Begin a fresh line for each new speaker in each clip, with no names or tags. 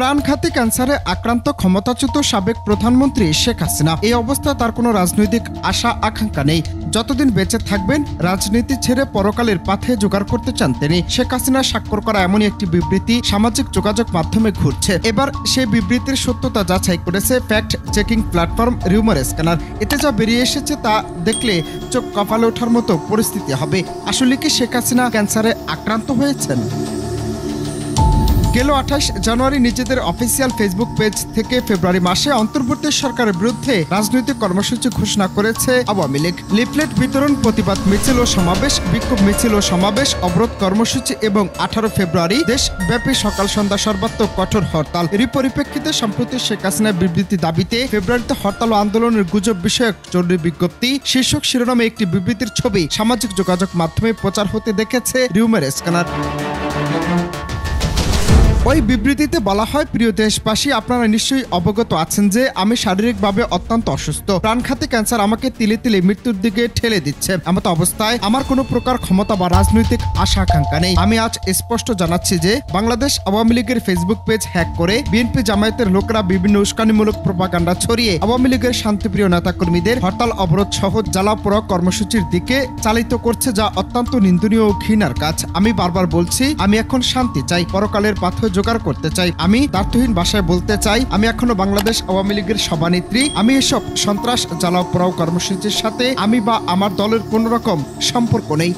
প্রাণঘাতী ক্যান্সারে আক্রান্ত ক্ষমতাচ্যুত সাবেক প্রধানমন্ত্রী শেখ হাসিনা। এই অবস্থায় তার কোনো রাজনৈতিক আশা আকাঙ্ক্ষা নেই। যতদিন বেঁচে থাকবেন রাজনীতি ছেড়ে পরকালের পাথে জোগাড় করতে চান তিনি। শেখ হাসিনা স্বাক্ষর করা এমনই একটি বিবৃতি সামাজিক যোগাযোগ মাধ্যমে ঘুরছে। এবার সেই বিবৃতির সত্যতা যাচাই করেছে fact checking platform rumour scanner. এতে যা বেরিয়ে এসেছে তা দেখলে চোখ কপালে ওঠার মতো পরিস্থিতি হবে। আসলে কি শেখ হাসিনা ক্যান্সারে আক্রান্ত হয়েছেন? গেল 28 জানুয়ারি নিজেদের অফিসিয়াল ফেসবুক পেজ থেকে ফেব্রুয়ারি মাসে অন্তর্বর্তী সরকারের বিরুদ্ধে রাজনৈতিক কর্মসূচি ঘোষণা করেছে আওয়ামী লীগ। লিফলেট বিতরণ, প্রতিবাদ মিছিল ও সমাবেশ, বিক্ষোভ মিছিল ও সমাবেশ, অবরোধ কর্মসূচি এবং 18 ফেব্রুয়ারি দেশব্যাপী সকাল সন্ধ্যা সর্বাত্মক কঠোর হরতাল। এরই পরিপ্রেক্ষিতে সম্প্রতি শেখ হাসিনার বিবৃতি দাবিতে ফেব্রুয়ারিতে হরতাল ও আন্দোলনের গুজব বিষয়ক জরুরি বিজ্ঞপ্তি শীর্ষক শিরোনামে একটি বিবৃতির ছবি সামাজিক যোগাযোগ মাধ্যমে প্রচার হতে দেখেছে রিউমার স্ক্যানার। ওই বিবৃতিতে বলা হয়, প্রিয় দেশবাসী, আপনারা নিশ্চয়ই অবগত আছেন যে আমি শারীরিকভাবে অত্যন্ত অসুস্থ। প্রাণঘাতী ক্যান্সার আমাকে তিলে তিলে মৃত্যুর দিকে ঠেলে দিচ্ছে। এমত অবস্থায় আমার কোনো প্রকার ক্ষমতা বা রাজনৈতিক আশা আকাঙ্ক্ষা নেই। আমি আজ স্পষ্ট জানাচ্ছি যে বাংলাদেশ আওয়ামী লীগের ফেসবুক পেজ হ্যাক করে বিএনপি জামায়াতের লোকরা বিভিন্ন উস্কানিমূলক প্রোপাগান্ডা ছড়িয়ে আওয়ামী লীগের শান্তিপ্রিয় নেতাকর্মীদের হরতাল অবরোধ সহ জ্বালাপোড়া কর্মসূচির দিকে চালিত করছে, যা অত্যন্ত নিন্দনীয় ও ঘৃণার কাজ। আমি বারবার বলছি, আমি এখন শান্তি চাই, পরকালের পাথর জোগাড় করতে চাই। আমি দ্ব্যর্থহীন ভাষায় বলতে চাই, আমি এখনো বাংলাদেশ আওয়ামী লীগের সভানেত্রী। আমি এসব সন্ত্রাস জ্বালাও পোড়াও কর্মসূচির সাথে আমি বা আমার দলের কোন রকম সম্পর্ক নেই।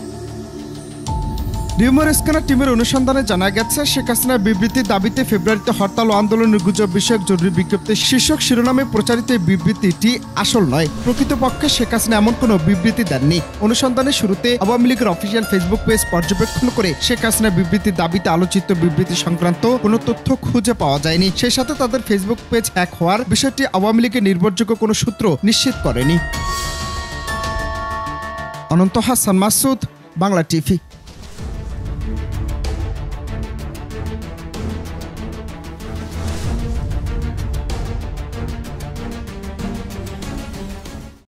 রিউমার স্ক্যানার টিমের অনুসন্ধানে জানা গেছে, শেখ হাসিনার বিবৃতির দাবিতে ফেব্রুয়ারিতে হরতাল ও আন্দোলনের গুজব বিষয়ক জরুরি বিজ্ঞপ্তি শীর্ষক শিরোনামে প্রচারিত এই বিবৃতিটি আসল নয়। প্রকৃতপক্ষে শেখ হাসিনা এমন কোনো বিবৃতি দেননি। অনুসন্ধানের শুরুতে আওয়ামী লীগের অফিসিয়াল ফেসবুক পেজ পর্যবেক্ষণ করে শেখ হাসিনার বিবৃতির দাবিতে আলোচিত বিবৃতি সংক্রান্ত কোনো তথ্য খুঁজে পাওয়া যায়নি। সেই সাথে তাদের ফেসবুক পেজ হ্যাক হওয়ার বিষয়টি আওয়ামী লীগের নির্ভরযোগ্য কোনো সূত্র নিশ্চিত করেনি। অনন্ত হাসান মাসুদ, বাংলা টিভি।